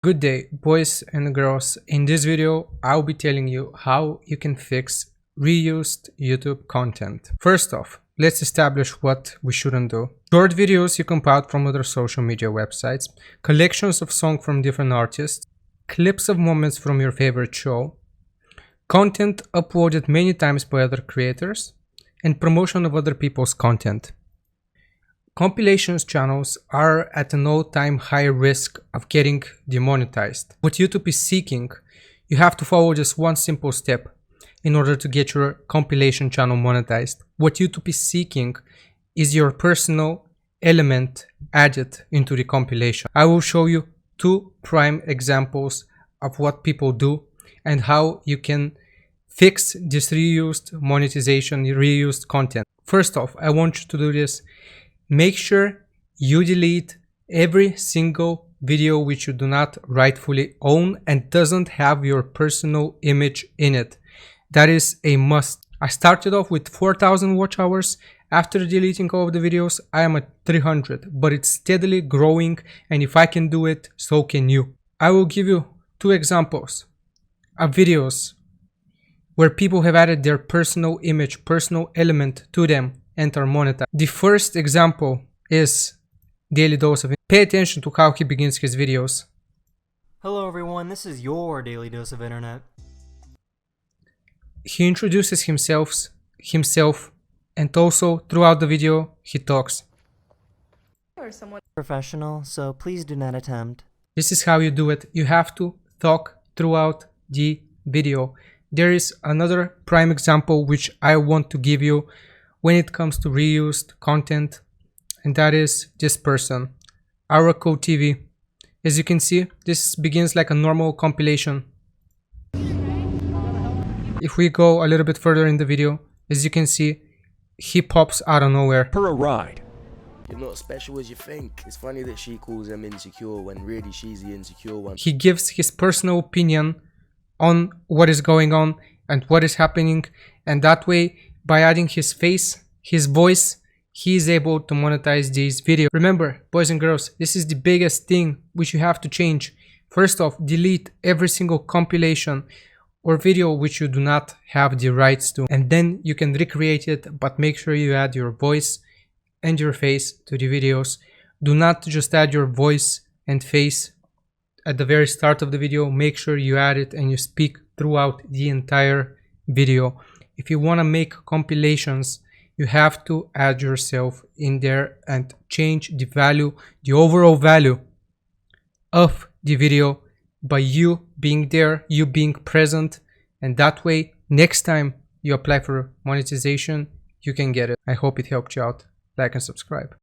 Good day, boys and girls. In this video, I'll be telling you how you can fix reused YouTube content. First off, let's establish what we shouldn't do. Short videos you compile from other social media websites, collections of songs from different artists, clips of moments from your favorite show, content uploaded many times by other creators, and promotion of other people's content. Compilations channels are at an all-time high risk of getting demonetized. What YouTube is seeking, you have to follow just one simple step in order to get your compilation channel monetized. What YouTube is seeking is your personal element added into the compilation. I will show you two prime examples of what people do and how you can fix this reused monetization, reused content. First off, I want you to do this. Make sure you delete every single video which you do not rightfully own and doesn't have your personal image in it. That is a must. I started off with 4,000 watch hours. After deleting all of the videos, I am at 300, but it's steadily growing, and if I can do it, so can you. I will give you two examples of videos where people have added their personal image, personal element to them and are monetized. The first example is Daily Dose of Internet. Pay attention to how he begins his videos. Hello everyone, this is your Daily Dose of Internet. He introduces himself and also throughout the video he talks. Or someone professional, so please do not attempt. This is how you do it. You have to talk throughout the video. There is another prime example which I want to give you when it comes to reused content, and that is this person, Araco TV. As you can see, this begins like a normal compilation. If we go a little bit further in the video, as you can see, he pops out of nowhere. For a ride. You're not as special as you think. It's funny that she calls him insecure when really she's the insecure one. He gives his personal opinion on what is going on and what is happening, and that way, by adding his face, his voice, he is able to monetize these videos. Remember, boys and girls, this is the biggest thing which you have to change. First off, delete every single compilation or video which you do not have the rights to, and then you can recreate it, but make sure you add your voice and your face to the videos. Do not just add your voice and face at the very start of the video. Make sure you add it and you speak throughout the entire video. If you want to make compilations, you have to add yourself in there and change the value, the overall value of the video by you being there, you being present, and that way next time you apply for monetization, you can get it. I hope it helped you out. Like and subscribe.